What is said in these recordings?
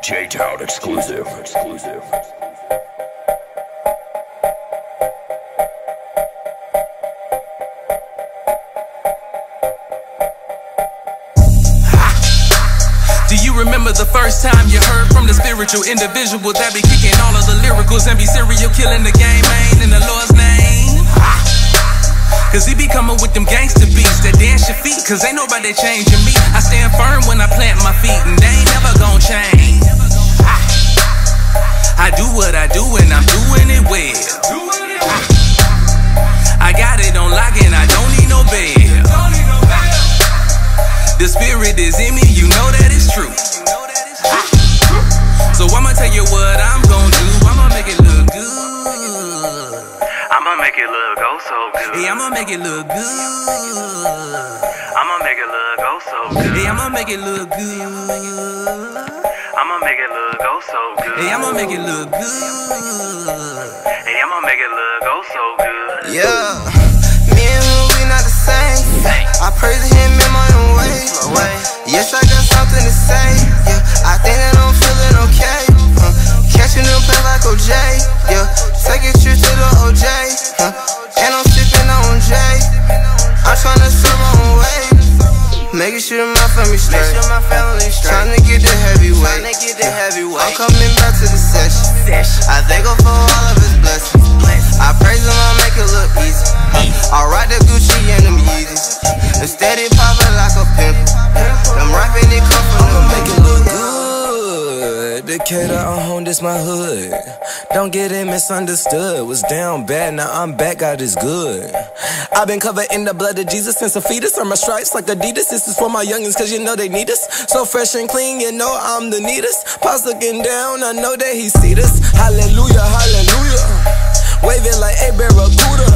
J-Town exclusive. Do you remember the first time you heard from the spiritual individual that be kicking all of the lyricals and be serial killing the game, man, in the Lord's name? Cause he be coming with them gangster beats that dance your feet, cause ain't nobody changing me. I stand firm when I plant my feet and they ain't never gonna change. I do what I do and I'm doing it well. I got it on lock and I don't need no bail. The spirit is in me, you know that it's true. So I'ma tell you what I'm gonna do. I'ma make it look good. I'ma make it look oh so good. Yeah, I'ma make it look good. I'ma make it look oh so good. Yeah, I'ma make it look good. I'ma make it look oh so good. Yeah, I'ma make it look good. Hey, I'ma make it look oh so good. Yeah, me and him, we not the same. I praise him in my own way. Yes, I got something to say. Yeah, I think that I'm feeling okay. Catching them play like OJ. Yeah, take a trip to the OJ. And I'm sipping on J. I'm tryna serve my own way. Making sure my family straight. Tryna get the heavyweight. I'm coming back to the session. I thank him for all of his blessings. I praise him, I make it look easy. I ride the Gucci and them Yeezys. And steady poppin' like a pimp. Them rapping, it come from them. Make it look good. Decatur, home, this my hood. Don't get it misunderstood. Was down bad, now I'm back, God is good. I've been covered in the blood of Jesus since a fetus. On my stripes like Adidas. This is for my youngins, cause you know they need us. So fresh and clean, you know I'm the neatest. Pops looking down, I know that he see this. Hallelujah, hallelujah. Waving like a barracuda.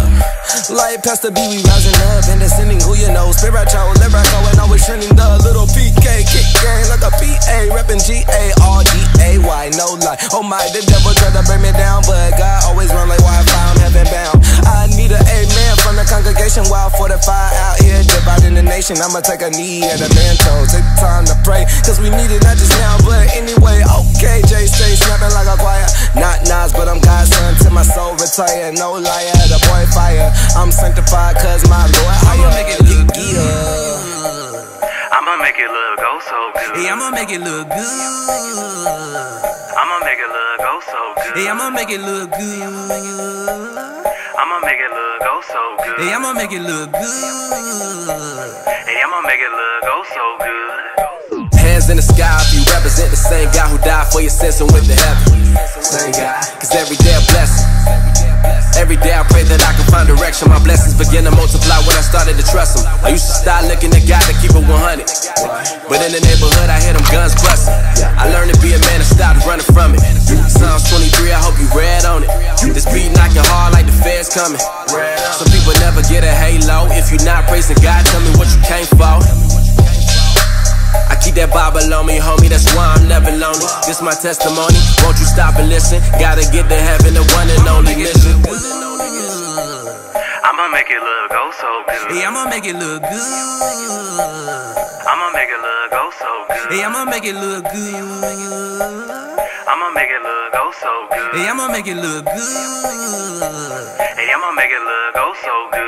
Like Pastor B, we rising up and descending who you know. Spiritual, lyrical, and always trending the little PK kick game like a PA. Reppin' G-A-R-D-A-Y, no lie. Oh my, the devil tried to bring me down, but God always run like Wi-Fi, I'm heaven bound. I need an amen from the congregation while 45 out here dividing the nation. I'ma take a knee at a mantle, take time to pray, cause we need it not just now, but anyway. Okay, Jay stay snapping like a choir. Not Nas, but I'm God's son till my soul retire. No liar, the boy fire. I'm sanctified cause my Lord I'ma make it look good. I'ma make it look oh so good. Yeah, I'ma make it look good. I'ma make it look oh so good. Yeah, I'ma make it look good. I'ma make it look oh so good. Yeah, I'ma make it look good. Hey, I'ma make it look oh so good. Hands in the sky if you represent the same God who died for your sins and went to heaven. Same God, cause every day a blessing. Every day I pray that I can find direction. My blessings begin to multiply when I started to trust him. I used to start looking at God to keep it 100. But in the neighborhood I hear them guns busting. I learned to be a man and stopped running from it. Psalms 23, I hope you read on it. This beat knocking hard like the feds coming. Some people never get a halo. If you're not praising God, tell me what you came for. I keep that Bible on me, homie, that's why I'm never lonely. This my testimony, won't you stop and listen? Gotta get to heaven, the one and only mission. I'ma make it look oh so good. Yeah, I'ma make it look good. I'ma make it look oh so good. Yeah, I'ma make it look good. I'ma make it look oh so good. Yeah, I'ma make it look good. Hey, I'ma make it look oh so good.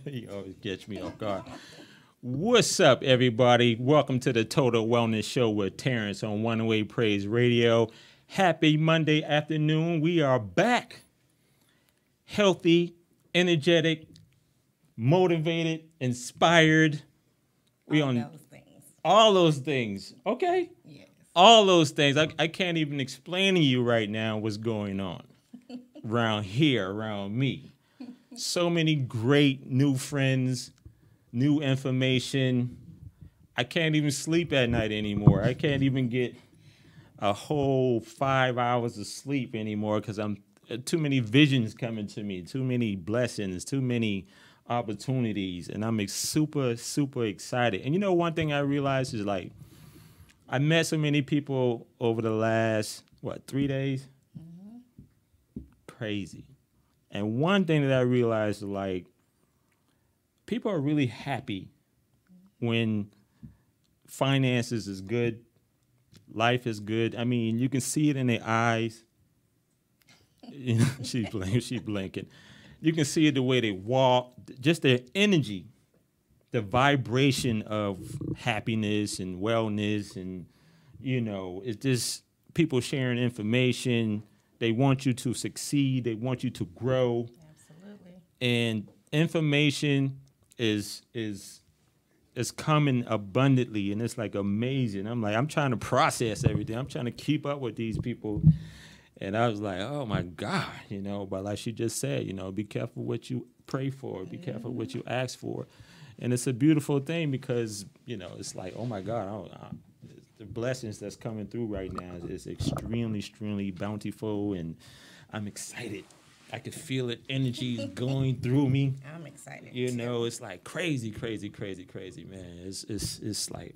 You always catch me off guard. What's up, everybody? Welcome to the Total Wellness Show with Terrence on One Way Praise Radio. Happy Monday afternoon. We are back. Healthy, energetic, motivated, inspired. We on those things. All those things. Okay? Yes. All those things. I can't even explain to you right now what's going on. around here, around me. So many great new friends, new information. I can't even sleep at night anymore. I can't even get a whole 5 hours of sleep anymore because I'm too many visions coming to me, too many blessings, too many opportunities, and I'm super, super excited. And you know, one thing I realized is like I met so many people over the last 3 days. Crazy. And one thing that I realized is like people are really happy when finances is good, life is good. I mean, you can see it in their eyes. She's blinking. You can see it the way they walk, just their energy, the vibration of happiness and wellness, and you know, it's just people sharing information. They want you to succeed. They want you to grow. Absolutely. And information is coming abundantly, and it's like amazing. I'm trying to process everything. I'm trying to keep up with these people. And I was like, oh my God, you know, but like she just said, you know, be careful what you pray for, be careful what you ask for. And it's a beautiful thing because, you know, it's like, oh my God, the blessings that's coming through right now is extremely, extremely bountiful, and I'm excited. I can feel it, energy going through me. I'm excited. You know, it's like crazy, crazy, crazy, crazy, man. It's like,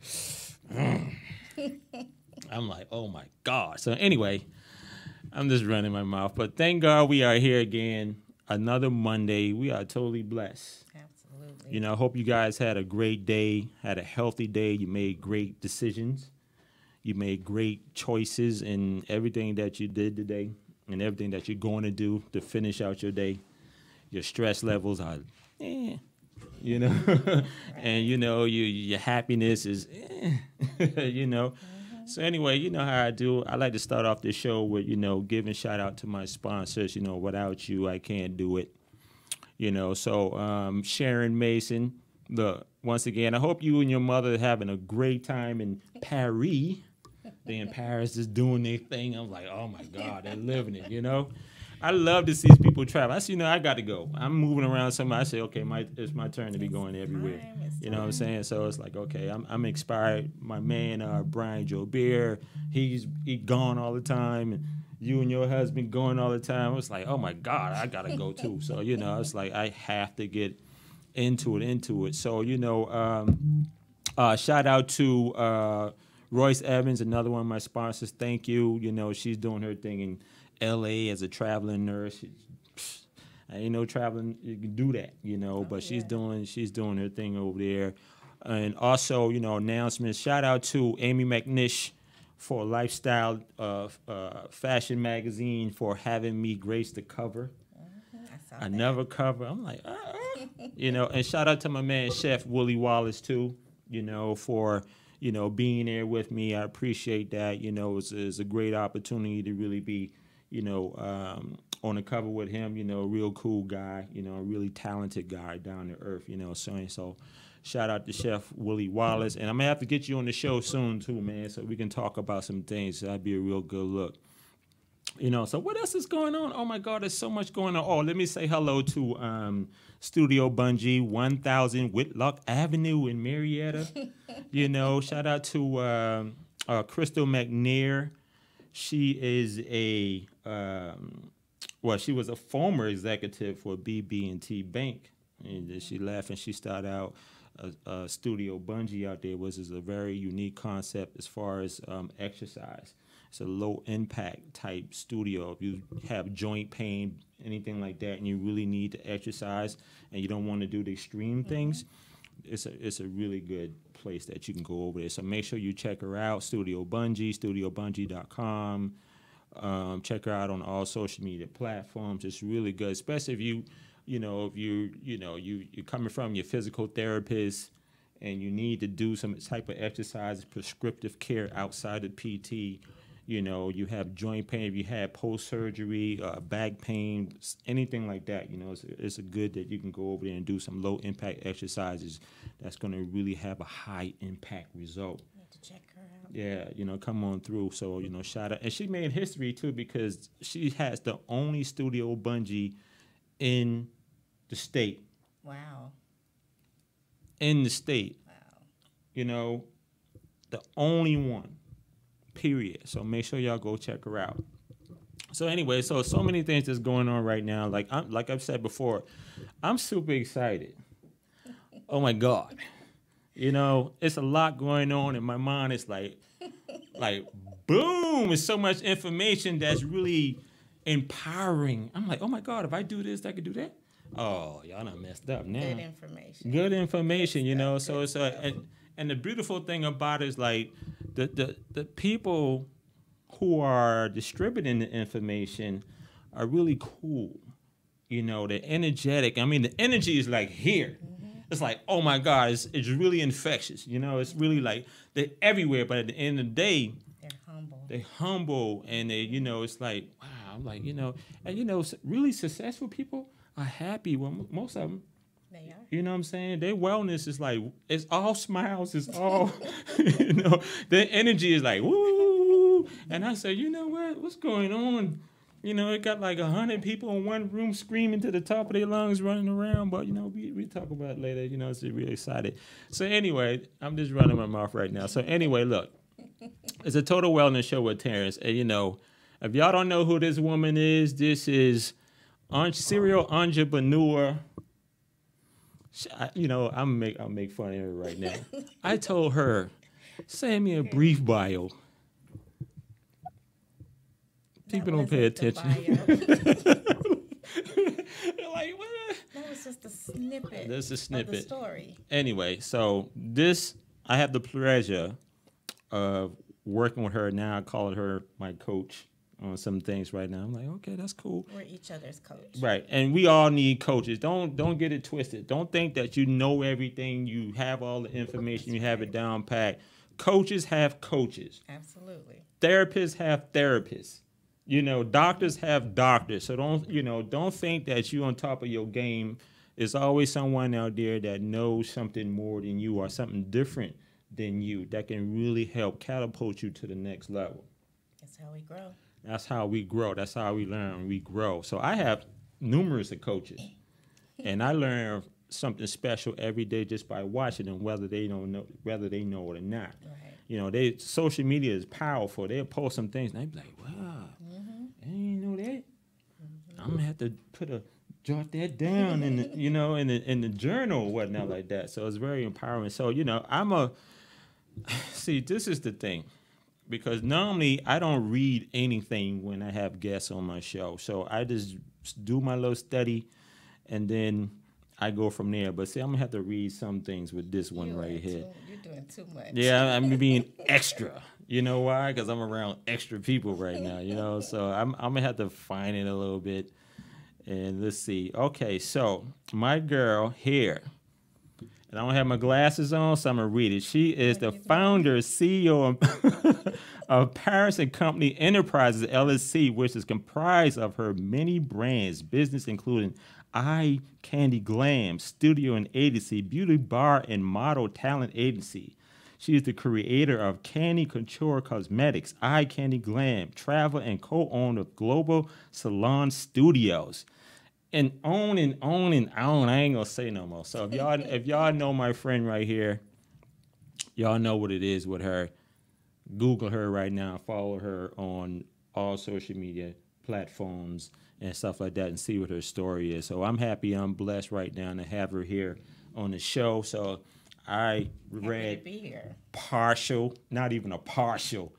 I'm like, oh my God. So anyway, I'm just running my mouth, but thank God we are here again. Another Monday. We are totally blessed. Absolutely. You know, I hope you guys had a great day, had a healthy day. You made great decisions. You made great choices in everything that you did today and everything that you're going to do to finish out your day. Your stress levels are, you know, and, you know, your happiness is, you know. So anyway, you know how I do. I like to start off the show with, you know, giving shout out to my sponsors. You know, without you, I can't do it. You know, so Sharon Mason, look, once again, I hope you and your mother are having a great time in Paris. They in Paris just doing their thing. I'm like, oh my God, they're living it, you know? I love to see people travel. I see, you know, I got to go. I'm moving around somewhere. I say, okay, it's my turn to be going everywhere. You know what I'm saying? So it's like, okay, I'm inspired. My man, Brian Joubert, he gone all the time. And you and your husband going all the time. It's like, oh my God, I got to go too. So, you know, it's like I have to get into it. So, you know, shout out to Royce Evans, another one of my sponsors. Thank you. You know, she's doing her thing in L.A. as a traveling nurse. I ain't no traveling you can do that, you know, but she's doing her thing over there. And also, you know, announcements. Shout out to Amy McNish for Lifestyle Fashion Magazine for having me grace the cover. Another cover. I'm like, you know, and shout out to my man Chef Willie Wallace too, you know, for, you know, being there with me. I appreciate that. You know, it's a great opportunity to really be, you know, on the cover with him. You know, real cool guy. You know, a really talented guy down to earth. You know, so shout out to Chef Willie Wallace, and I'm gonna have to get you on the show soon too, man, so we can talk about some things. That'd be a real good look. You know, so what else is going on? Oh my God, there's so much going on. Oh, let me say hello to Studio Bungee, 1000 Whitlock Avenue in Marietta. You know, shout out to Crystal McNair. She is she was a former executive for BB&T Bank. And she left and she started out Studio Bungee out there, which is a very unique concept as far as exercise. It's a low impact type studio. If you have joint pain, anything like that, and you really need to exercise and you don't want to do the extreme things, it's a really good place that you can go over there. So make sure you check her out, Studio Bungee, studiobungee.com. Check her out on all social media platforms. It's really good, especially if you're coming from your physical therapist and you need to do some type of exercise, prescriptive care outside of PT. You know, you have joint pain, if you have post-surgery, back pain, anything like that, you know, it's a good that you can go over there and do some low-impact exercises that's going to really have a high-impact result. Need to check her out. Yeah, come on through. So, shout out. And she made history, too, because she has the only studio bungee in the state. Wow. In the state. Wow. The only one, period. So make sure y'all go check her out. So anyway, so many things that's going on right now. Like I've said before, I'm super excited. Oh my God. It's a lot going on in my mind. It's like boom, it's so much information that's really empowering. I'm like, oh my God, if I do this, I could do that. Oh, y'all done messed up now. Good information. Good information, So it's and the beautiful thing about it is like the people who are distributing the information are really cool. They're energetic. I mean, the energy is like here. Mm-hmm. It's like, oh my God, it's really infectious. It's really like they're everywhere. But at the end of the day, they're humble. They're humble, and they, it's like, wow, like, and really successful people are happy. Well, most of them. They are. You know what I'm saying? Their wellness is like, it's all smiles, it's all, their energy is like, woo. And I said, you know what? What's going on? It got like 100 people in one room screaming to the top of their lungs, running around. But, we talk about it later, so really excited. So anyway, I'm just running my mouth right now. So anyway, look, it's a Total Wellness Show with Terrence. And, if y'all don't know who this woman is, this is serial entrepreneur. I'll make fun of her right now. I told her, send me a brief bio. People don't pay attention. They're like, what? That was just a snippet. That's a snippet of the story. Anyway, so I have the pleasure of working with her now. I call her my coach on some things right now. I'm like, okay, that's cool. We're each other's coach. Right. And we all need coaches. Don't get it twisted. Don't think that you know everything. You have all the information. You have it down pat. Coaches have coaches. Absolutely. Therapists have therapists. Doctors have doctors. So don't think that you on top of your game. There's always someone out there that knows something more than you or something different than you that can really help catapult you to the next level. That's how we grow. That's how we grow. That's how we learn. We grow. So I have numerous of coaches, and I learn something special every day just by watching them, whether they know it or not. Right. Social media is powerful. They'll post some things, and they be like, "Wow, I didn't know that." I'm gonna have to jot that down in the in the journal or whatnot like that. So it's very empowering. So see, this is the thing. Because normally I don't read anything when I have guests on my show. So I just do my little study, and then I go from there. But see, I'm going to have to read some things with this one right here. You're doing too much. Yeah, I'm being extra. You know why? Because I'm around extra people right now, So I'm going to have to find it a little bit. And let's see. Okay, so my girl here. And I don't have my glasses on, so I'm going to read it. She is the founder, CEO of Paris & Company Enterprises, LLC, which is comprised of her many brands, business including Eye Candy Glam, studio and agency, beauty bar and model talent agency. She is the creator of Candy Couture Cosmetics, Eye Candy Glam, travel, and co-owner of Global Salon Studios. And on and on and on. I ain't gonna say no more. So if y'all know my friend right here, y'all know what it is with her. Google her right now. Follow her on all social media platforms and stuff like that, and see what her story is. So I'm happy, I'm blessed right now to have her here on the show. So I read partial, not even a partial,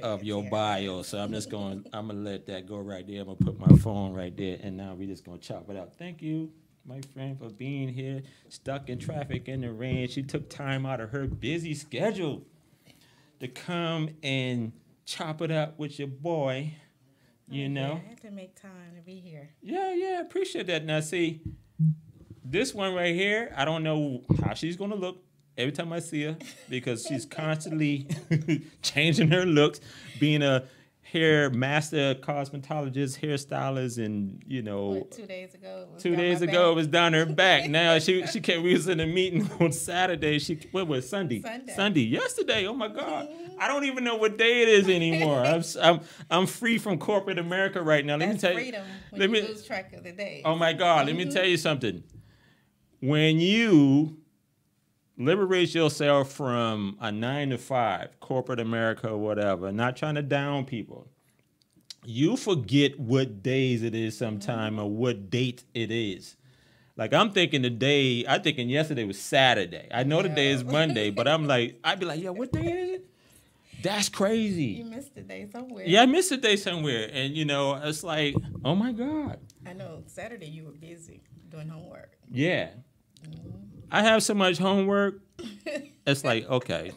of your bio. So I'm gonna let that go right there. I'm gonna put my phone right there, and now we're just gonna chop it up. Thank you, my friend, for being here, stuck in traffic in the rain. She took time out of her busy schedule to come and chop it up with your boy, you know. I had to make time to be here. Yeah, appreciate that. Now, see, this one right here, I don't know how she's going to look every time I see her, because she's constantly changing her looks, being a hair master cosmetologist, hairstylist, and What, 2 days ago? It was 2 down days my ago it back? was down her back. Now we was in a meeting on Saturday. What was Sunday? Sunday. Yesterday. Oh my God. I don't even know what day it is anymore. I'm free from corporate America right now. Let me That's tell you. freedom when you lose track of the day. Oh my God. Let me tell you something. When you liberate yourself from a 9 to 5, corporate America or whatever, not trying to down people, you forget what days it is sometime or what date it is. Like I'm thinking yesterday was Saturday. I know the day is Monday, but I'd be like, yo, what day is it? That's crazy. You missed the day somewhere. Yeah, I missed a day somewhere. And it's like, oh my God. I know Saturday you were busy doing homework. Yeah. I have so much homework. It's like, okay,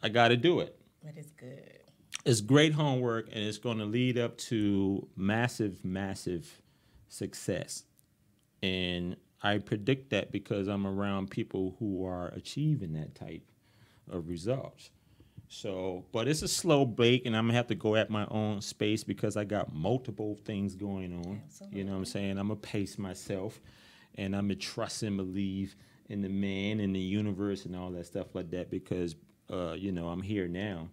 I got to do it. But it's good. It's great homework, and it's going to lead up to massive, massive success. And I predict that because I'm around people who are achieving that type of results. So, but it's a slow bake, and I'm going to have to go at my own space because I got multiple things going on. Absolutely. You know what I'm saying? I'm going to pace myself, and I'm going to trust and believe in the man and the universe and all that stuff like that because, I'm here now.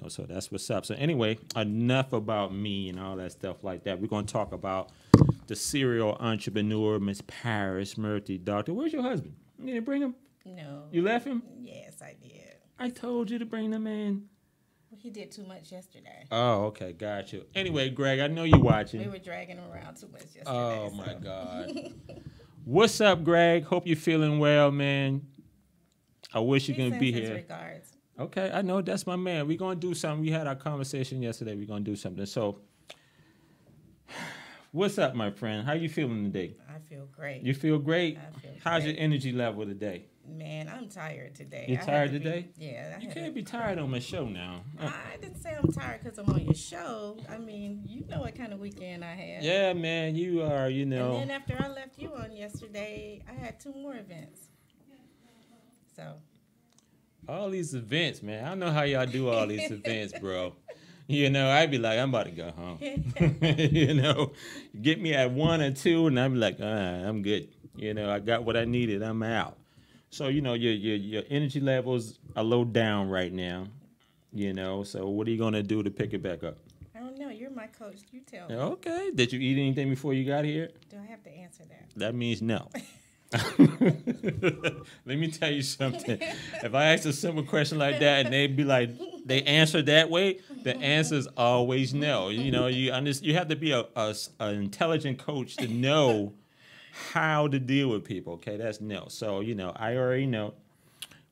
So that's what's up. So anyway, enough about me and all that stuff like that. We're going to talk about the serial entrepreneur, Miss Paris Murphy. Doctor, where's your husband? You didn't bring him? No. You left him? Yes, I did. I told you to bring the man. Well, he did too much yesterday. Oh, okay. Got you. Anyway, Greg, I know you're watching. We were dragging him around too much yesterday. Oh, my God. What's up, Greg? Hope you're feeling well, man. I wish you can be His here. regards. Okay, I know that's my man. We're going to do something. We had our conversation yesterday. We're going to do something. So, what's up, my friend? How you feeling today? I feel great. You feel great? I feel How's great. your energy level today? Man, I'm tired today. You I had tired to be- today? Yeah. You can't be tired on my show now. I didn't say I'm tired because I'm on your show. I mean, you know what kind of weekend I had. Yeah, man, you are, And then after I left you on yesterday, I had 2 more events. So. all these events, man. I don't know how y'all do all these events, bro. I'd be like, I'm about to go home. Get me at 1 or 2, and I'd be like, I'm good. I got what I needed. I'm out. So, your energy levels are low down right now. So what are you going to do to pick it back up? I don't know. You're my coach. You tell me. Okay. Did you eat anything before you got here? Do I have to answer that? That means no. Let me tell you something. If I ask a simple question like that and they be like, they answer that way, the answer is always no. You have to be an intelligent coach to know how to deal with people. Okay, that's no. So I already know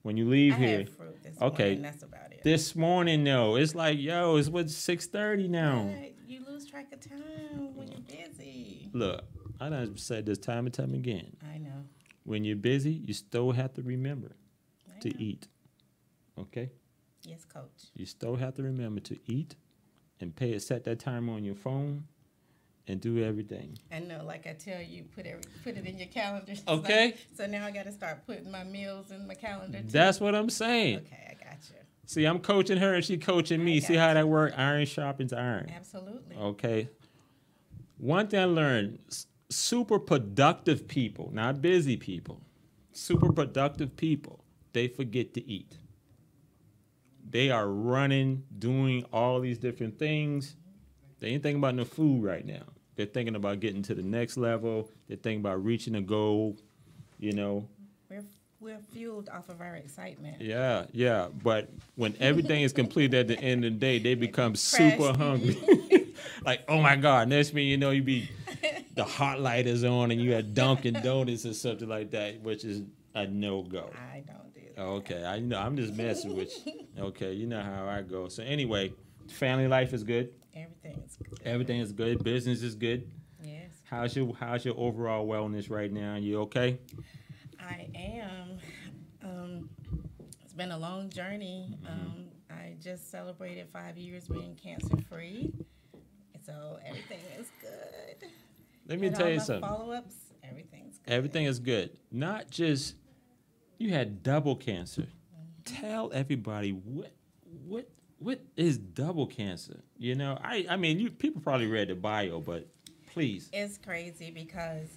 when you leave I here. had fruit this Okay, morning. That's about it. this morning, no. It's like, it's 6:30 now. You lose track of time when you're busy. Look, I done said this time and time again. I know. When you're busy, you still have to remember I to know. eat. Okay? Yes, coach. You still have to remember to eat and set that timer on your phone and do everything. I know, like I tell you, put it in your calendar. Okay. So now I got to start putting my meals in my calendar too. That's what I'm saying. Okay, I got you. See, I'm coaching her and she coaching me. See how that works? Iron sharpens iron. Absolutely. Okay. One thing I learned, super productive people, not busy people, super productive people, they forget to eat. They are running, doing all these different things. They ain't thinking about no food right now. They're thinking about getting to the next level. They're thinking about reaching a goal, We're fueled off of our excitement. Yeah. But when everything is completed at the end of the day, they become super hungry. Like, oh my God, next thing you know, you be the hot light is on and you had Dunkin' Donuts or something like that, which is a no-go. I don't do that. Okay, I'm just messing with you. Okay, you know how I go. So anyway, family life is good. Everything is good. Everything is good. Business is good. Yes. How's your overall wellness right now? You okay? I am. It's been a long journey. I just celebrated 5 years being cancer-free. So everything is good. Let me And tell all you the something. follow-ups, everything's good. Everything is good. Not just you had double cancer. Tell everybody what is double cancer? You know, I mean, people probably read the bio, but please. It's crazy because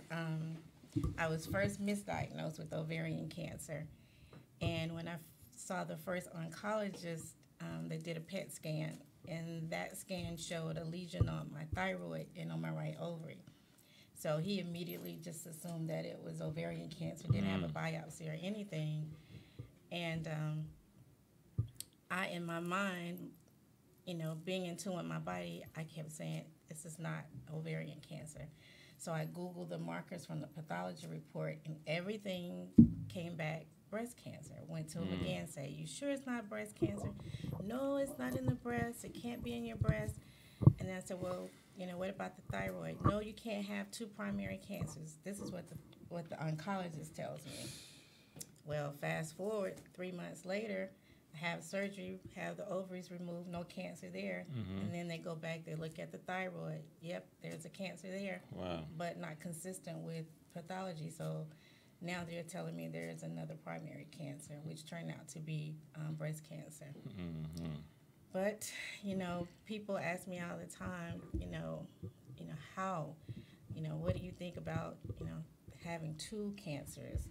I was first misdiagnosed with ovarian cancer. And when I saw the first oncologist, they did a PET scan, and that scan showed a lesion on my thyroid and on my right ovary. So he immediately just assumed that it was ovarian cancer, didn't have a biopsy or anything. And I, in my mind, you know, being in tune with my body, I kept saying, this is not ovarian cancer. So I Googled the markers from the pathology report, and everything came back breast cancer. Went to him again, say, you sure it's not breast cancer? No, it's not in the breast. It can't be in your breast. And then I said, well, you know, what about the thyroid? No, you can't have two primary cancers. This is what the oncologist tells me. Well, fast forward 3 months later, I have surgery, have the ovaries removed, no cancer there. And then they go back, they look at the thyroid. Yep, there's a cancer there. Wow. But not consistent with pathology. So now they're telling me there is another primary cancer, which turned out to be breast cancer. But, you know, people ask me all the time, you know, how, you know, what do you think about, you know, having two cancers?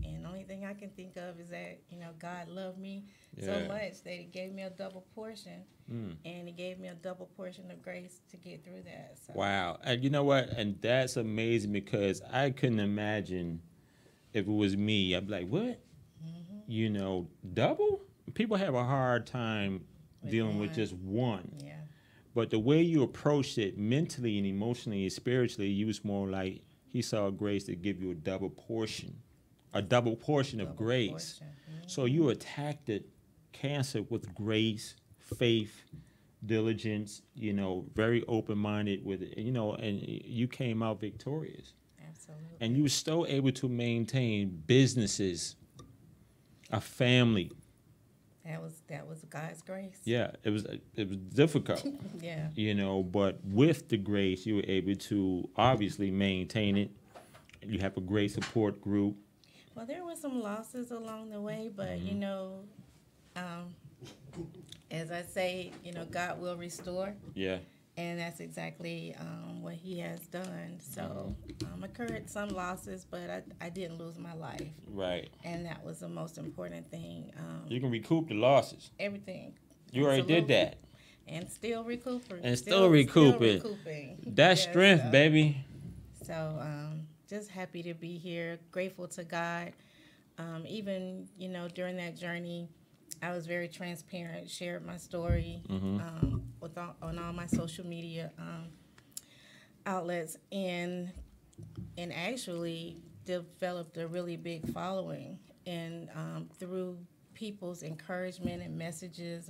And the only thing I can think of is that, you know, God loved me so much that he gave me a double portion, and he gave me a double portion of grace to get through that. So. Wow. And you know what? And that's amazing, because I couldn't imagine if it was me. I'd be like, what? You know, double? People have a hard time dealing with just one. Yeah. But the way you approached it mentally and emotionally and spiritually, you was more like, he saw grace to give you a double portion of grace. So you attacked it, cancer, with grace, faith, diligence, you know, very open-minded with it, you know, and you came out victorious. Absolutely. And you were still able to maintain businesses, a family. That was God's grace. Yeah, it was difficult. Yeah. You know, but with the grace, you were able to obviously maintain it. You have a great support group. Well, there were some losses along the way, but, you know, as I say, you know, God will restore. Yeah. And that's exactly what he has done. So occurred some losses, but I didn't lose my life. Right. And that was the most important thing. You can recoup the losses. Everything. You already did that. And still recouping. And still recouping. That's Yes, strength, baby. So just happy to be here. Grateful to God. Even, you know, during that journey, I was very transparent, shared my story on all my social media outlets, and actually developed a really big following. And through people's encouragement and messages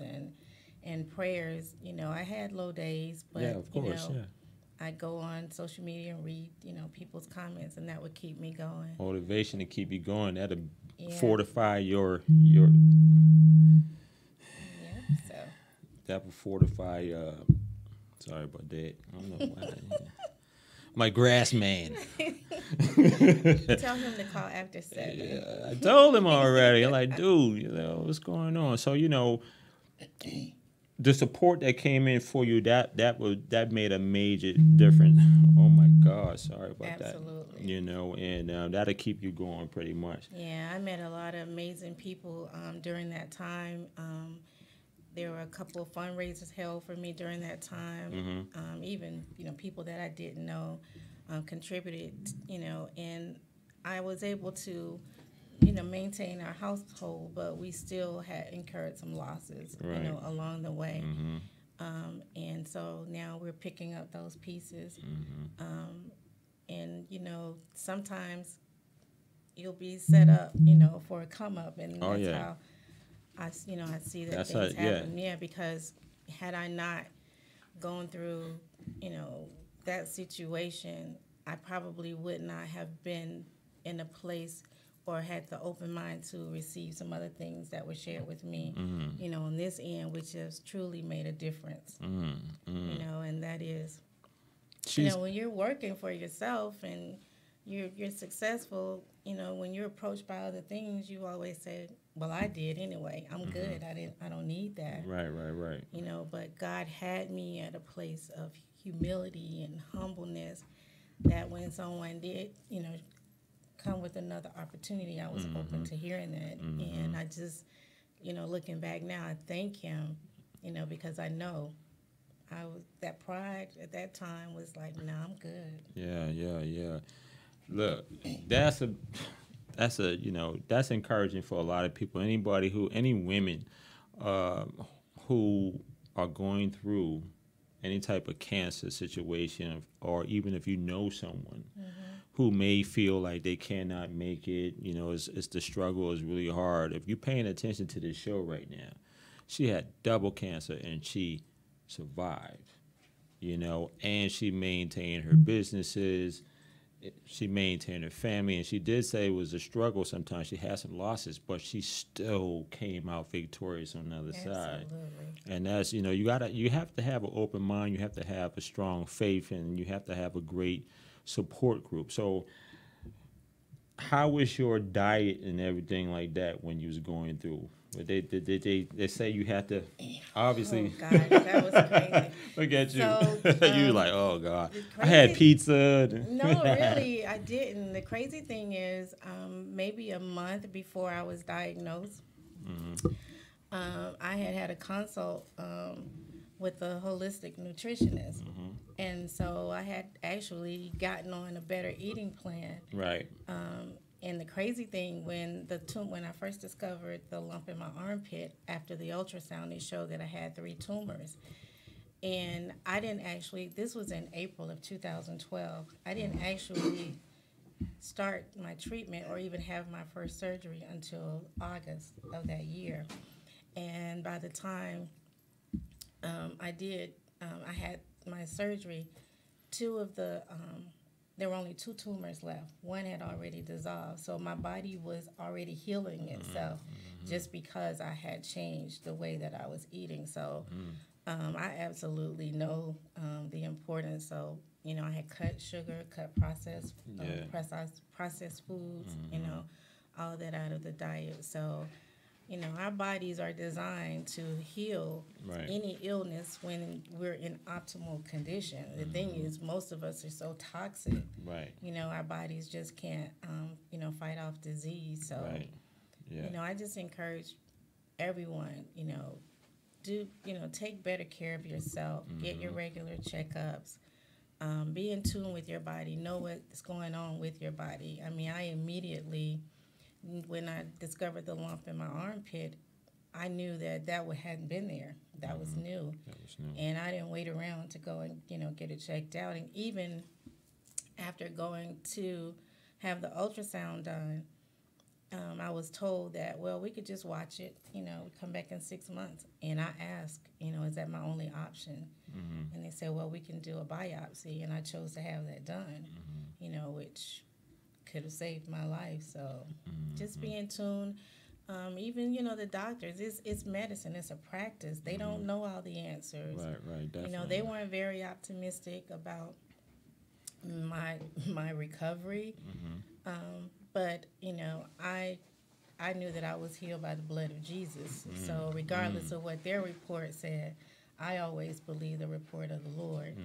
and prayers, you know, I had low days, but Yeah, of course, you know, yeah. I go on social media and read, you know, people's comments, and that would keep me going. Motivation to keep you going. That'll Yeah. fortify your. Yeah, so. That will fortify. Sorry about that. I don't know why. My grass man. Tell him to call after 7. Yeah, I told him already. I'm like, dude, you know, what's going on? So, you know, the support that came in for you, that made a major difference. Oh my God, sorry about that. Absolutely. You know, and that'll keep you going pretty much. Yeah, I met a lot of amazing people during that time. There were a couple of fundraisers held for me during that time. Even, you know, people that I didn't know contributed, you know, and I was able to, you know, maintain our household, but we still had incurred some losses, Right. you know, along the way. And so now we're picking up those pieces. And, you know, sometimes you'll be set up, you know, for a come up, and Oh, that's yeah. how I see that That's things how- yeah. happen. Yeah, because had I not gone through, you know, that situation, I probably would not have been in a place or had the open mind to receive some other things that were shared with me, you know, on this end, which has truly made a difference. You know, and that is, you know, when you're working for yourself and you're successful, you know, when you're approached by other things, you always said, well, I did anyway. I'm good. I don't need that. Right. You know, but God had me at a place of humility and humbleness that when someone did, you know, come with another opportunity, I was open to hearing that. And I just, you know, looking back now, I thank him, you know, because I know that pride at that time was like, nah, I'm good. Yeah. Look, that's a you know, that's encouraging for a lot of people. Any women who are going through any type of cancer situation, or even if you know someone who may feel like they cannot make it, you know, it's the struggle is really hard. If you're paying attention to this show right now, she had double cancer and she survived, you know, and she maintained her businesses. She maintained her family, and she did say it was a struggle sometimes. She had some losses, but she still came out victorious on the other side. And that's, you know, you have to have an open mind, you have to have a strong faith, and you have to have a great support group. So how was your diet and everything like that when you was going through? Did they say you had to, obviously? Oh, God, that was crazy. Look at you. So, You were like, oh, God. I had pizza. No, really, I didn't. The crazy thing is, maybe a month before I was diagnosed, I had a consult with a holistic nutritionist. And so I had actually gotten on a better eating plan. Right. And the crazy thing, when I first discovered the lump in my armpit, after the ultrasound, they showed that I had 3 tumors. And I didn't actually, this was in April of 2012, I didn't actually start my treatment or even have my first surgery until August of that year. And by the time I had my surgery, there were only 2 tumors left. One had already dissolved. So my body was already healing itself just because I had changed the way that I was eating. So I absolutely know the importance. So, you know, I had cut sugar, cut processed foods, you know, all that out of the diet. So, you know, our bodies are designed to heal any illness when we're in optimal condition. The thing is, most of us are so toxic. Right. You know, our bodies just can't, you know, fight off disease. So, you know, I just encourage everyone, you know, take better care of yourself. Get your regular checkups. Be in tune with your body. Know what's going on with your body. I mean, I immediately, when I discovered the lump in my armpit, I knew that hadn't been there. That was new. And I didn't wait around to go and, you know, get it checked out. And even after going to have the ultrasound done, I was told that, well, we could just watch it, you know, come back in 6 months. And I asked, you know, is that my only option? And they said, well, we can do a biopsy. And I chose to have that done, you know, which could have saved my life. So just be in tune. Even, you know, the doctors, it's medicine, it's a practice. They don't know all the answers. Right, definitely. You know, they weren't very optimistic about my recovery. But, you know, I knew that I was healed by the blood of Jesus. So regardless of what their report said, I always believe the report of the Lord.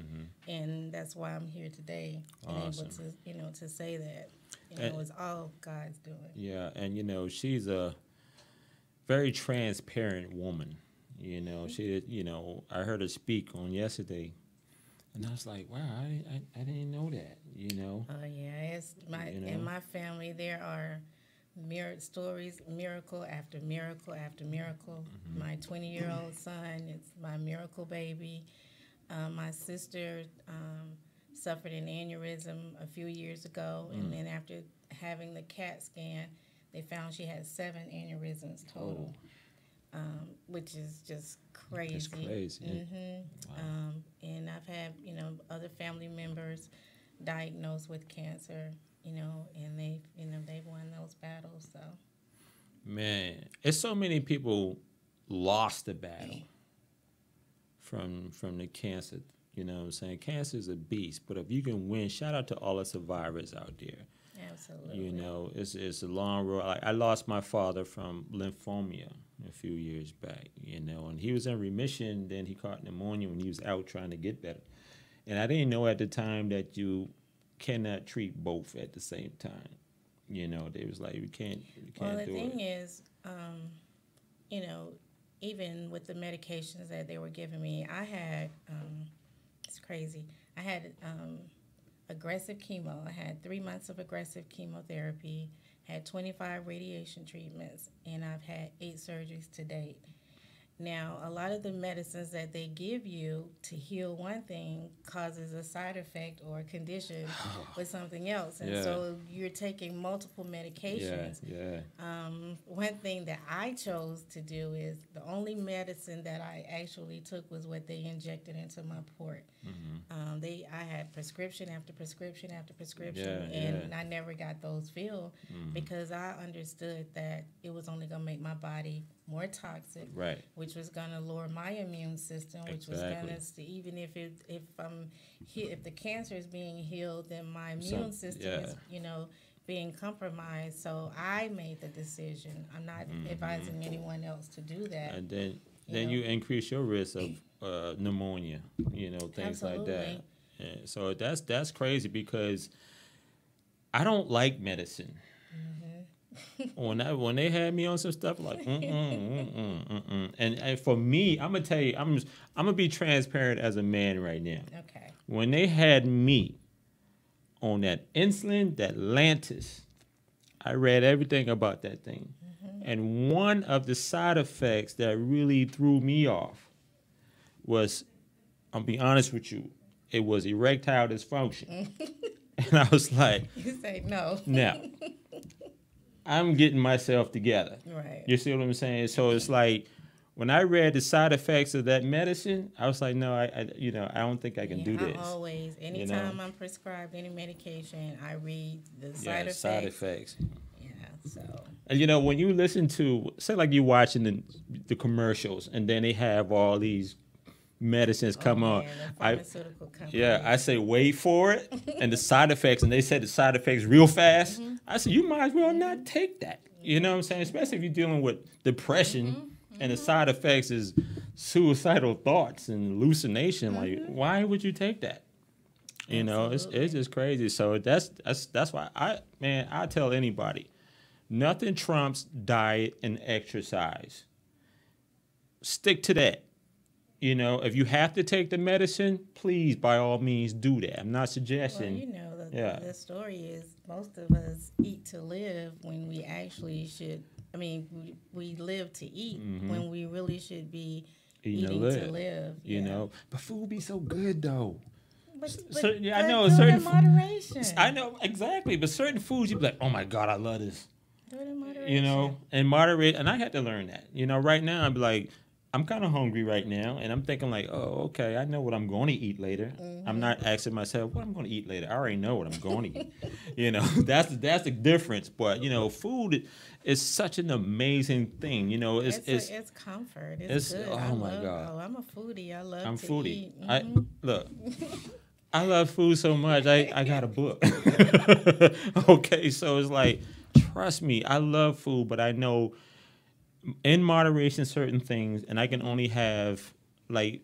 And that's why I'm here today and able to, you know, to say that, you know, it's all God's doing. Yeah, and, you know, she's a very transparent woman. You know, she, you know, I heard her speak on yesterday, and I was like, wow, I didn't know that, you know. Oh, yeah, it's in my family, there are stories, miracle after miracle after miracle. My 20-year-old son is my miracle baby. My sister suffered an aneurysm a few years ago, and then after having the CAT scan, they found she had 7 aneurysms total, which is just crazy. It's crazy. Wow. And I've had, you know, other family members diagnosed with cancer, you know, and they've won those battles. So, man, it's so many people lost the battle from the cancer. You know what I'm saying? Cancer is a beast, but if you can win, shout out to all the survivors out there. Absolutely. You know, it's a long road. Like, I lost my father from lymphoma a few years back, you know, and he was in remission. Then he caught pneumonia when he was out trying to get better. And I didn't know at the time that you cannot treat both at the same time. You know, they was like, you can't do it. Well, the thing is, you know, even with the medications that they were giving me, I had, it's crazy, I had aggressive chemo. I had 3 months of aggressive chemotherapy, had 25 radiation treatments, and I've had 8 surgeries to date. Now, a lot of the medicines that they give you to heal one thing causes a side effect or a condition with something else. And so you're taking multiple medications. One thing that I chose to do is the only medicine that I actually took was what they injected into my port. I had prescription after prescription after prescription, and I never got those filled because I understood that it was only going to make my body more toxic, which was going to lower my immune system, which was going to, even if the cancer is being healed, then my immune system is, you know, being compromised. So I made the decision. I'm not advising anyone else to do that. And then you increase your risk of pneumonia, you know, things like that. And so that's crazy because I don't like medicine. When they had me on some stuff like and for me, I'm gonna tell you, I'm gonna be transparent as a man right now. Okay. When they had me on that insulin, that Lantus, I read everything about that thing, and one of the side effects that really threw me off was, I'll be honest with you, it was erectile dysfunction, and I was like, you say no. Now, I'm getting myself together. Right. You see what I'm saying? So it's like when I read the side effects of that medicine, I was like, no, I don't think I can do this. I always, anytime I'm prescribed any medication, I read the side effects. Yeah, so. And you know, when you listen to, say like you're watching the commercials and then they have all these medicines come on. Pharmaceutical companies. Yeah, I say wait for it and the side effects, and they said the side effects real fast. I said you might as well not take that. You know what I'm saying? Especially if you're dealing with depression and the side effects is suicidal thoughts and hallucination. Like, why would you take that? You know, it's just crazy. So that's why I tell anybody, nothing trumps diet and exercise. Stick to that. You know, if you have to take the medicine, please, by all means, do that. I'm not suggesting. Well, you know, the story is most of us eat to live when we actually should. I mean, we live to eat when we really should be eating to live. You know, but food be so good though. But I know certain moderation. I know exactly, but certain foods you be like, oh my God, I love this. Do it in moderation. You know, and moderate, and I had to learn that. You know, right now I'm like, I'm kind of hungry right now, and I'm thinking like, oh, okay, I know what I'm going to eat later. I'm not asking myself what I'm going to eat later. I already know what I'm going to eat. You know, that's the difference. But you know, food is such an amazing thing. You know, it's comfort. It's good. Oh my God. Oh, I'm a foodie. I love I'm to foodie. eat. Look. I love food so much. I got a book. Okay, so it's like, trust me, I love food, but I know in moderation certain things, and I can only have like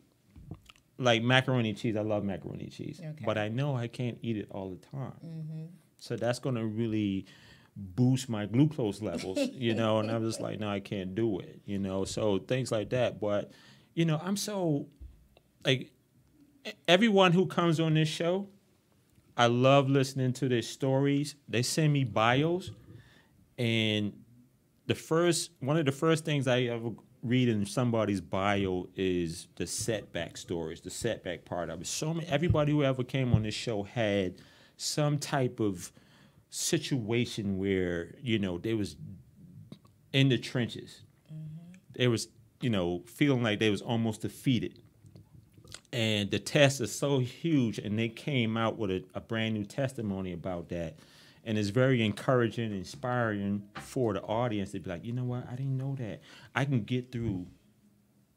macaroni and cheese. I love macaroni and cheese, but I know I can't eat it all the time. So that's going to really boost my glucose levels, you know, and I'm just like, no, I can't do it, you know, so things like that. But, you know, I'm so, like, everyone who comes on this show, I love listening to their stories. They send me bios, and one of the first things I ever read in somebody's bio is the setback stories, the setback part of it. Everybody who ever came on this show had some type of situation where, you know, they was in the trenches. They was, you know, feeling like they was almost defeated. And the test is so huge, and they came out with a brand new testimony about that. And it's very encouraging and inspiring for the audience to be like, you know what, I didn't know that. I can get through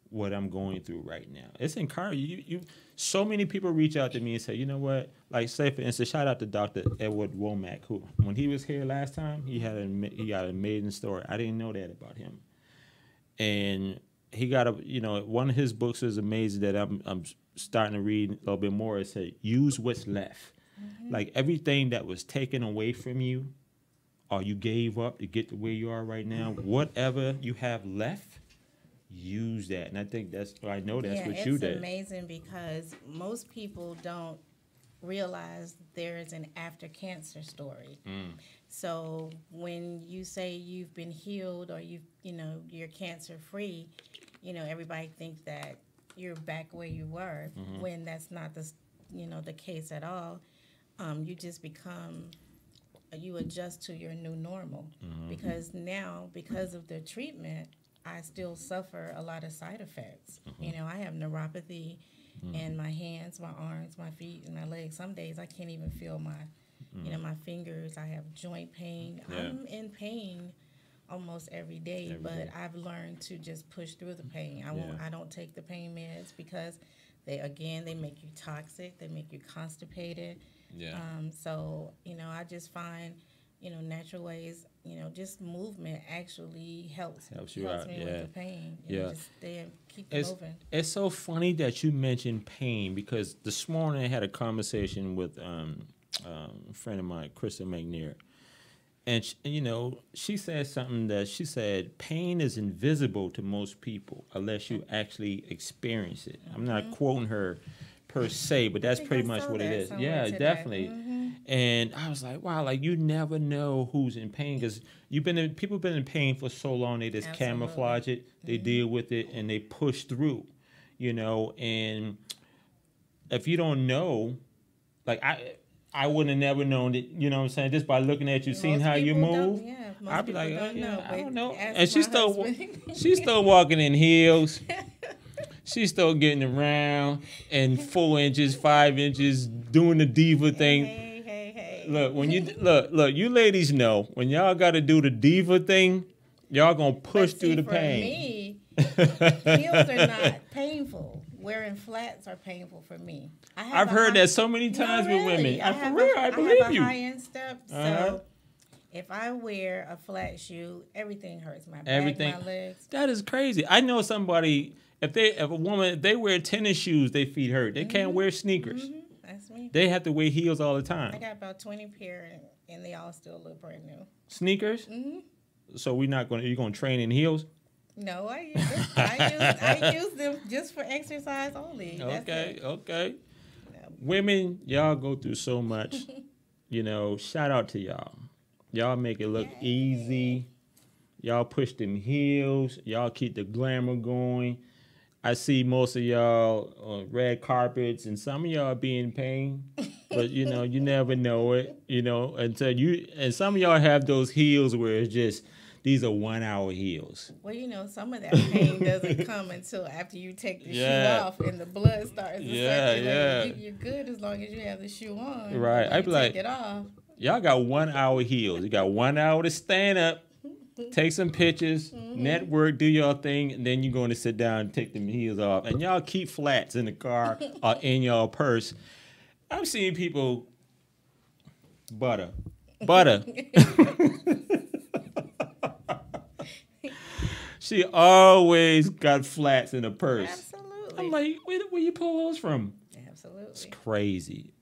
what I'm going through right now. It's encouraging. You so many people reach out to me and say, you know what? Like, say for instance, shout out to Dr. Edward Womack, who when he was here last time, he got an amazing story. I didn't know that about him, and he got one of his books is amazing that I'm starting to read a little bit more. It said, use what's left. Mm-hmm. Like everything that was taken away from you, or you gave up to get to where you are right now, whatever you have left, use that. And I think I know that's what you did. It's amazing because most people don't realize there is an after cancer story. So when you say you've been healed or you're cancer free, everybody thinks that you're back where you were, when that's not the case at all. You just you adjust to your new normal, because now, because of the treatment, I still suffer a lot of side effects. I have neuropathy in my hands, my arms, my feet, and my legs. Some days I can't even feel my my fingers. I have joint pain. Yeah. I'm in pain almost every day, but I've learned to just push through the pain. I don't take the pain meds because they make you toxic. They make you constipated. Yeah. So I just find natural ways. Just movement actually helps you out. Me with the pain. Just keep moving. It's so funny that you mentioned pain because this morning I had a conversation with a friend of mine, Krista McNair, and she said something that she said pain is invisible to most people unless you actually experience it. I'm not quoting her per se, but that's pretty much what it is. Yeah, today. Definitely. And I was like, wow, like you never know who's in pain because people been in pain for so long. They just camouflage it, they deal with it, and they push through. And if you don't know, like I wouldn't have never known it. You know what I'm saying? Just by looking at you, seeing how you move, I'd be like, I don't know. And she's still walking in heels. She's still getting around in 4 inches, 5 inches, doing the diva thing. Hey. Look, when you look, you ladies know when y'all got to do the diva thing, y'all gonna push through the pain. For me, heels are not painful. Wearing flats are painful for me. I've heard that so many times with women. I believe you. I have a high-end step, so if I wear a flat shoe, everything hurts. My back, my legs. That is crazy. I know somebody. If a woman wear tennis shoes, their feet hurt. They can't wear sneakers. That's me. They have to wear heels all the time. I got about 20 pair, and they all still look brand new. Sneakers? So you're gonna train in heels? No, I use them just for exercise only. Okay. No. Women, y'all go through so much. Shout out to y'all. Y'all make it look easy. Y'all push them heels. Y'all keep the glamour going. I see most of y'all on red carpets, and some of y'all be in pain, but you never know it, until and some of y'all have those heels where it's just, these are 1 hour heels. Well, some of that pain doesn't come until after you take the shoe off and the blood starts to circulate. Yeah. You're good as long as you have the shoe on. Right. I'd be like, take it off. Y'all got 1 hour heels. You got 1 hour to stand up, take some pictures, network, do your thing, and then you're going to sit down and take them heels off. And y'all keep flats in the car or in your purse. I've seen people butter. She always got flats in her purse. Absolutely. I'm like, where you pull those from? Absolutely. It's crazy.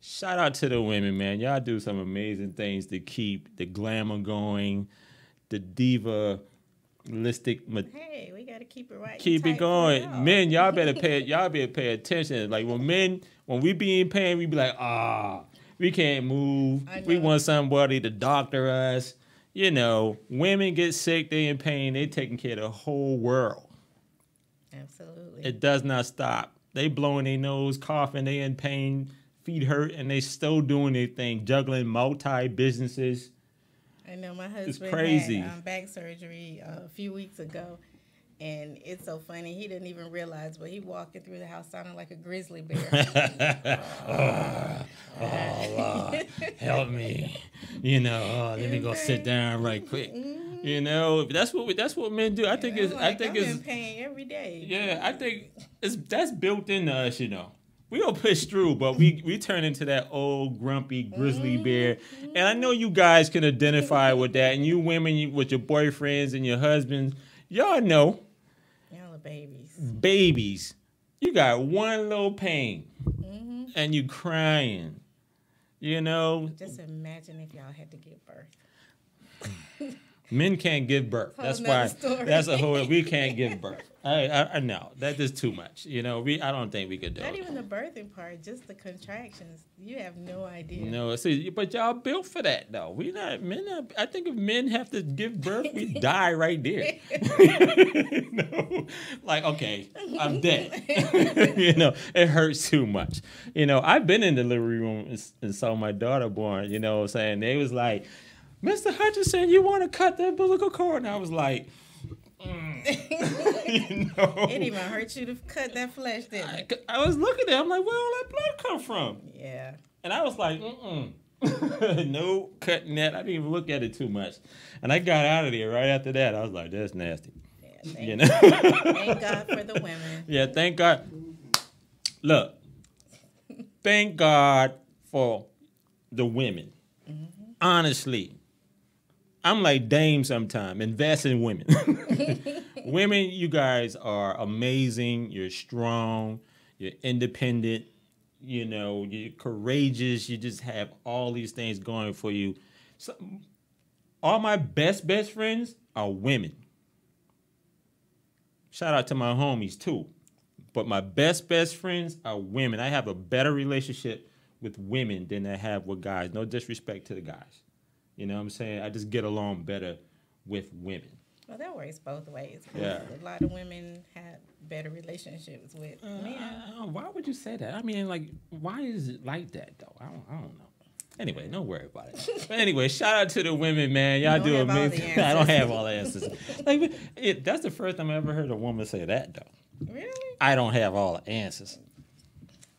Shout out to the women, man. Y'all do some amazing things to keep the glamour going, the diva-listic. Hey, we got to keep it right. Keep it going. Men, y'all better pay attention. Like when we be in pain, we be like, we can't move. We want somebody to doctor us. Women get sick, they in pain, they taking care of the whole world. Absolutely. It does not stop. They blowing their nose, coughing, they in pain, feet hurt, and they still doing their thing, juggling multi-businesses. I know my husband had back surgery a few weeks ago, and it's so funny. He didn't even realize, but he walking through the house sounding like a grizzly bear. Lord, help me. Let me go sit down right quick. You know, that's what men do. I think I'm in pain every day. Yeah, I think that's built into us. You know, we don't push through, but we turn into that old grumpy grizzly bear. And I know you guys can identify with that. And you women with your boyfriends and your husbands, y'all know. Y'all are babies. Babies, you got one little pain, and you crying. You know. Just imagine if y'all had to give birth. Men can't give birth. That's why. Story. That's a whole. We can't give birth. I know that is too much. You know, I don't think we could do it. Not even the birthing part, just the contractions. You have no idea. No, see, but y'all built for that though. We not men. I think if men have to give birth, we die right there. No, like okay, I'm dead. You know, it hurts too much. You know, I've been in the delivery room and saw my daughter born. You know, what I'm saying they was like, Mr. Hutchinson, you want to cut that umbilical cord? And I was like, you know. It didn't even hurt you to cut that flesh, did it? I was looking at it. I'm like, where all that blood come from? Yeah. And I was like, no cutting that. I didn't even look at it too much. And I got out of there right after that. I was like, that's nasty. Yeah, you know? Thank God for the women. Yeah, thank God. Look, thank God for the women. Honestly. I'm like Dame sometime. Invest in women. Women, you guys are amazing. You're strong. You're independent. You know, you're courageous. You just have all these things going for you. So, all my best friends are women. Shout out to my homies too. But my best friends are women. I have a better relationship with women than I have with guys. No disrespect to the guys. You know what I'm saying? I just get along better with women. Well, that works both ways. Yeah. A lot of women have better relationships with men. Why would you say that? I mean, like, why is it like that, though? I don't know. Anyway, don't worry about it. But anyway, shout out to the women, man. Y'all do amazing. I don't have all the answers. Like, that's the first time I ever heard a woman say that, though. Really? I don't have all the answers.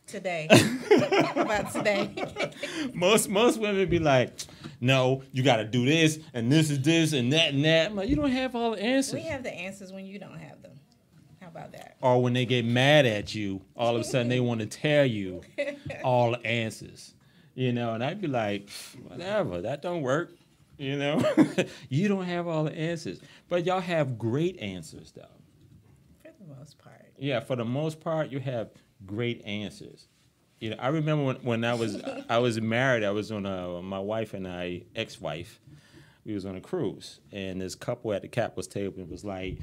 Today. How about today? Most women be like, no, you got to do this, and this is this, and that, and that. I'm like, you don't have all the answers. We have the answers when you don't have them. How about that? Or when they get mad at you, all of a sudden they want to tell you all the answers. You know, and I'd be like, whatever, that don't work. You know, you don't have all the answers. But y'all have great answers, though. For the most part. Yeah, for the most part, you have great answers. You know, I remember when I was married. I was on my wife and I, ex-wife. We was on a cruise, and this couple at the captain's table was like,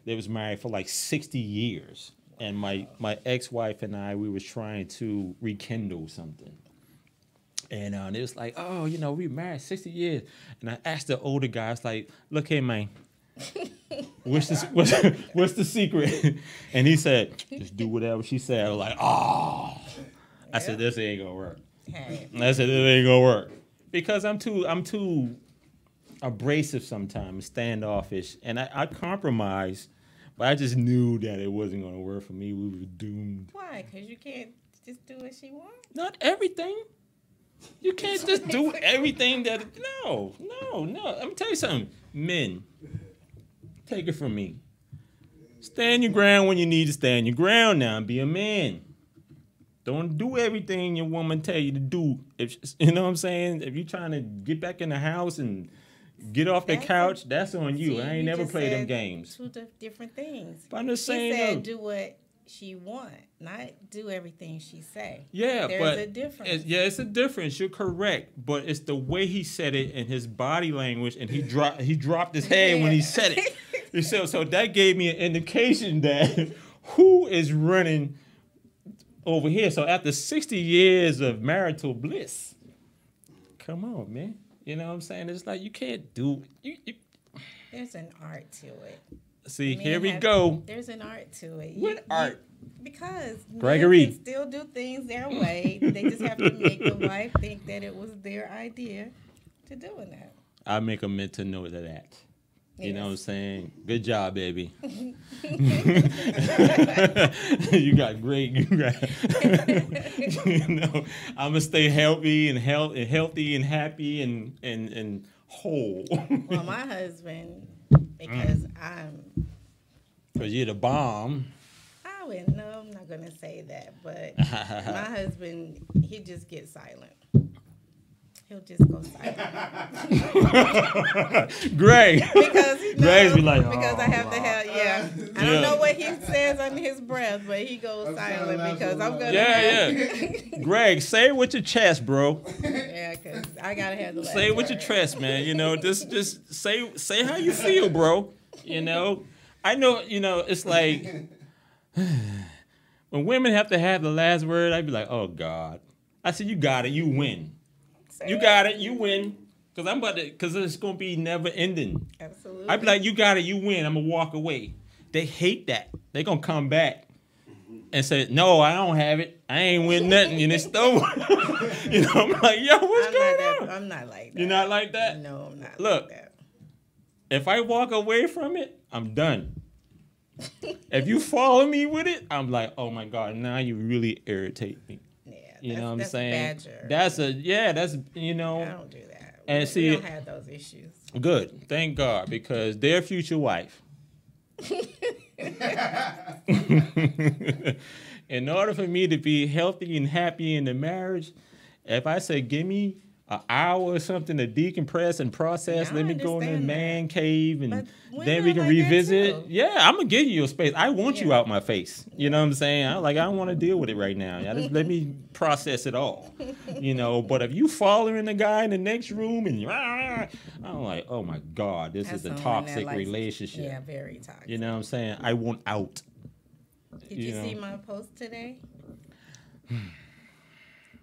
they was married for like 60 years, and my ex-wife and I, we was trying to rekindle something, and it was like, oh, you know, we married 60 years, and I asked the older guy, I was like, look here, man. What's the secret? And he said, just do whatever she said. I was like, oh. I said, this ain't gonna work. Hey. I said, this ain't gonna work. Because I'm too abrasive sometimes, standoffish. And I compromise, but I just knew that it wasn't gonna work for me. We were doomed. Why? Because you can't just do what she wants? Not everything. You can't just do everything that, no. Let me tell you something. Men, take it from me. Stand your ground when you need to stand your ground now and be a man. Don't do everything your woman tell you to do. If you know what I'm saying? If you're trying to get back in the house and get off the couch, that's on you. See, I ain't never played them games. Two different things. But I'm just saying, she said do what she want, not do everything she say. Yeah, there's a difference. It's a difference. You're correct, but it's the way he said it and his body language, and he dropped his head when he said it. So that gave me an indication that who is running over here. So after 60 years of marital bliss, come on, man. You know what I'm saying? It's like you can't do you. There's an art to it. See, here we go. There's an art to it. What art? Because Gregory men can still do things their way. They just have to make the wife think that it was their idea to doing that. I make a mental note of that. You know what I'm saying? Good job, baby. You got great. You know, I'm gonna stay healthy and happy and hole. Well, my husband, because Because you're the bomb. I wouldn't know. I'm not gonna say that, but my husband, he just gets silent. He'll just go silent. Greg. Because he knows, Greg's be like, because I have to have, yeah. I don't know what he says under his breath, but he goes silent because I'm gonna. Yeah. Greg, say it with your chest, bro. Yeah, because I gotta have the last Say it with word. your chest, man. You know, just say how you feel, bro. You know, I know. You know, it's like when women have to have the last word. I'd be like, oh God. I said, you got it. You win. You got it. You win. Because it's going to be never ending. Absolutely. I'd be like, you got it. You win. I'm going to walk away. They hate that. They're going to come back and say, no, I don't have it. I ain't win nothing. And it's over. You know, I'm like, yo, what's going on? I'm not like that. You're not like that? No, I'm not Look, like that. if I walk away from it, I'm done. If you follow me with it, I'm like, oh my God, now you really irritate me. You know what I'm saying? That's that's, you know. I don't do that. And see, we don't have those issues. Good. Thank God, because their future wife. In order for me to be healthy and happy in the marriage, if I say, give me an hour or something to decompress and process, Yeah, let me go in the understand man cave and But then we women can are like that revisit. too. Yeah, I'm going to give you a space. I want you Yeah. out my face. You know what I'm saying? I don't want to deal with it right now. Just let me process it all. You know, but if you following the guy in the next room and I'm like, oh my God, this is a That's someone that toxic likes- relationship. Yeah, very toxic. You know what I'm saying? I want out. Did you know. see my post today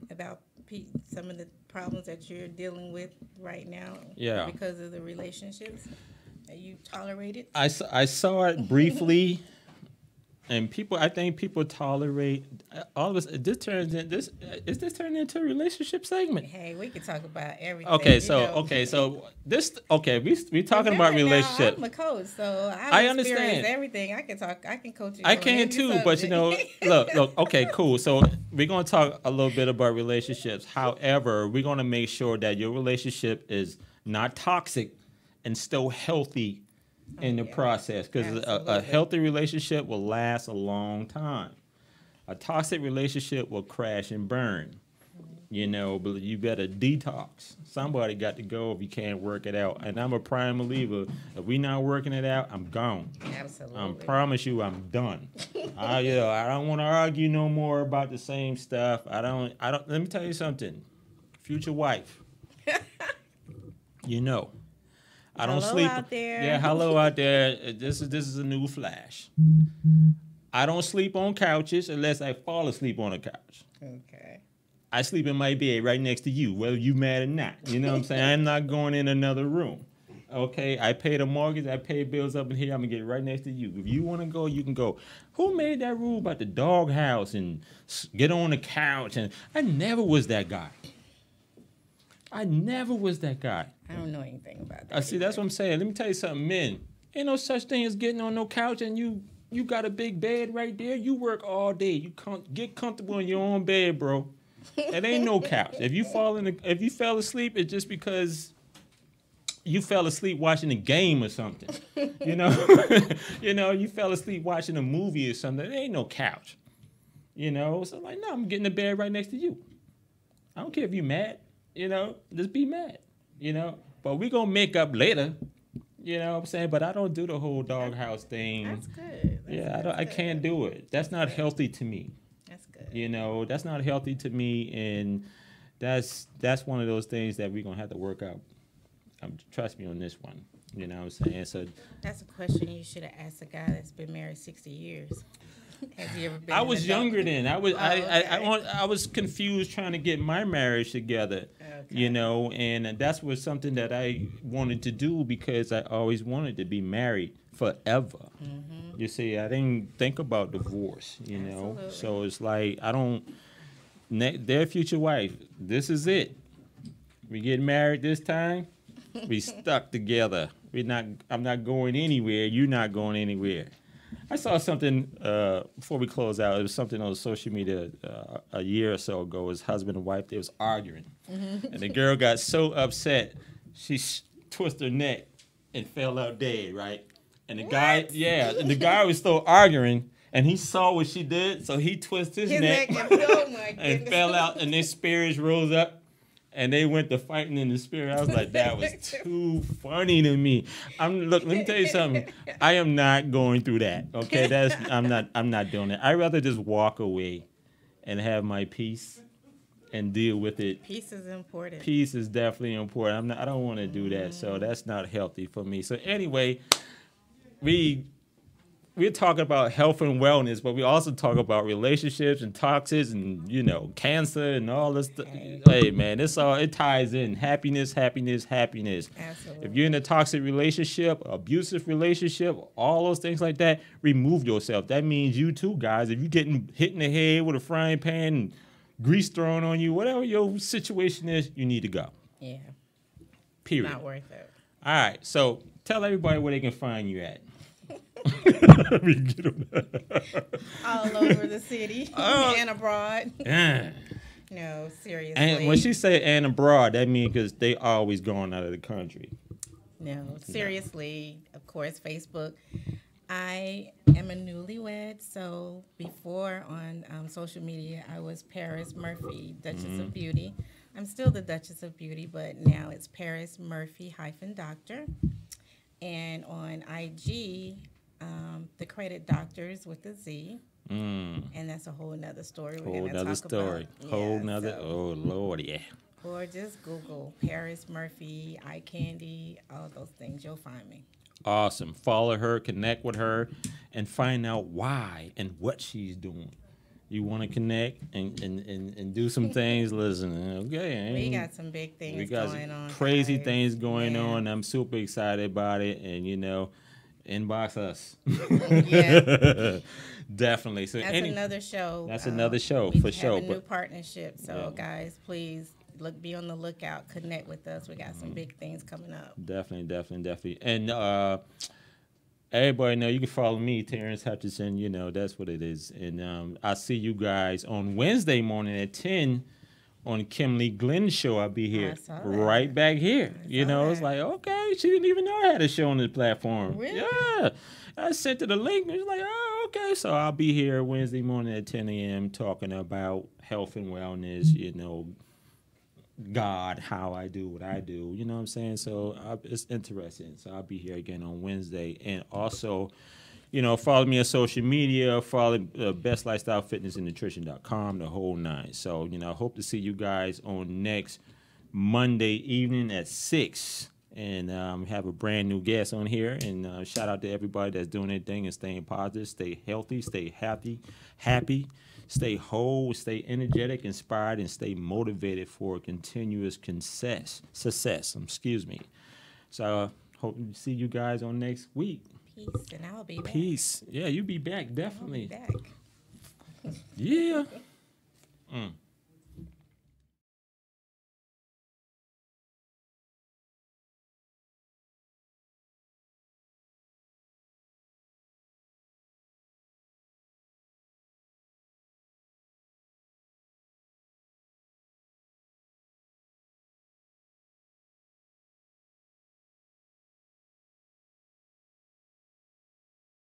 about some of the problems that you're dealing with right now? Yeah. Because of the relationships that you tolerated? I saw it briefly, and I think people tolerate all of us. Is this turning into a relationship segment? Hey, we could talk about everything. Okay, you so know. we talking about Remember now, relationship. I'm a coach, so I I understand. experience everything. I can coach you. I on can any too, but you know, subject. look, okay, cool. So we're gonna talk a little bit about relationships. However, we're gonna make sure that your relationship is not toxic and still healthy in the yeah. process. Because a Absolutely. healthy relationship will last a long time. A toxic relationship will crash and burn. You know, but you better detox. Somebody got to go if you can't work it out. And I'm a prime believer. If we not working it out, I'm gone. Absolutely. I promise you, I'm done. I don't want to argue no more about the same stuff. I don't. Let me tell you something. Future wife. You know, I don't Hello sleep. out there. Yeah, hello out there. This is a new flash. I don't sleep on couches unless I fall asleep on a couch. Okay. I sleep in my bed right next to you, whether you mad or not. You know what I'm saying? I'm not going in another room. Okay, I pay the mortgage, I pay bills up in here, I'm gonna get right next to you. If you wanna go, you can go. Who made that rule about the doghouse and get on the couch? And I never was that guy. I never was that guy. I don't know anything about that. See, that's what I'm saying. Let me tell you something, men. Ain't no such thing as getting on no couch and you got a big bed right there. You work all day. You get comfortable in your own bed, bro. It ain't no couch. If you fell asleep, it's just because you fell asleep watching a game or something. You know, you fell asleep watching a movie or something. It ain't no couch. You know, so like, no, I'm getting the bed right next to you. I don't care if you mad. You know, just be mad. You know, but we gonna make up later. You know what I'm saying? But I don't do the whole doghouse thing. That's good. I can't do it. That's not healthy to me. That's good. You know, that's not healthy to me, and that's one of those things that we're gonna have to work out. Trust me on this one. You know what I'm saying? So That's a question you should have asked a guy that's been married 60 years. Has he ever been? I was younger then. I okay. was confused trying to get my marriage together. Okay. You know, and that was something that I wanted to do because I always wanted to be married forever. Mm-hmm. You see, I didn't think about divorce. You know, Absolutely. so it's like their future wife. This is it. We get married this time. We stuck together. I'm not going anywhere. You're not going anywhere. I saw something before we close out. It was something on social media a year or so ago. His husband and wife, they was arguing. Mm-hmm. And the girl got so upset. She twisted her neck and fell out dead, right? And the guy was still arguing, and he saw what she did, so he twisted his neck oh my and fell out, and their spirits rose up. And they went to fighting in the spirit. I was like, that was too funny to me. Look, let me tell you something. I am not going through that. Okay, I'm not doing it. I'd rather just walk away and have my peace and deal with it. Peace is important. Peace is definitely important. I don't want to do that. So that's not healthy for me. So anyway, we're talking about health and wellness, but we also talk about relationships and toxins and, cancer and all this stuff. Hey, man, it ties in. Happiness, happiness, happiness. Absolutely. If you're in a toxic relationship, abusive relationship, all those things like that, remove yourself. That means you too, guys. If you're getting hit in the head with a frying pan and grease thrown on you, whatever your situation is, you need to go. Yeah. Period. Not worth it. All right. So tell everybody where they can find you at. All over the city and abroad. No, seriously. And when she say and abroad, that means because they always going out of the country. No, seriously. Of course, Facebook. I am a newlywed, so before on social media, I was Paris Murphy, Duchess of Beauty. I'm still the Duchess of Beauty, but now it's Paris Murphy -Doctor. And on IG, the Credit Doctors with a Z. And that's a whole nother story. Whole nother story. Oh, Lord, yeah. Or just Google Paris Murphy, eye candy, all those things. You'll find me. Awesome. Follow her, connect with her, and find out why and what she's doing. You want to connect and do some things, listen, okay. We got some big things going on. Crazy guys. things going on. I'm super excited about it, and, inbox us. Yeah. Definitely. So That's another show. That's another show, for sure. We have a new partnership. So, guys, please be on the lookout. Connect with us. We got some big things coming up. Definitely. And everybody know you can follow me, Terrence Hutchinson. That's what it is. And I see you guys on Wednesday morning at 10 on Kimberly Glenn's show. I'll be here right back here. It's like, okay, she didn't even know I had a show on this platform. Really? Yeah. I sent her the link. And she's like, oh, okay. So I'll be here Wednesday morning at 10 a.m. talking about health and wellness, God, how I do what I do. You know what I'm saying? So it's interesting. So I'll be here again on Wednesday. And also, follow me on social media. Follow Best Lifestyle Fitness and Nutrition.com, the whole nine. So, I hope to see you guys on next Monday evening at 6. And have a brand new guest on here. And shout out to everybody that's doing their thing and staying positive. Stay healthy. Stay happy. Stay whole. Stay energetic, inspired, and stay motivated for continuous success. Excuse me. So hope to see you guys on next week. Peace, and I'll be back. Peace. Yeah, you be back, definitely. I'll be back. Yeah.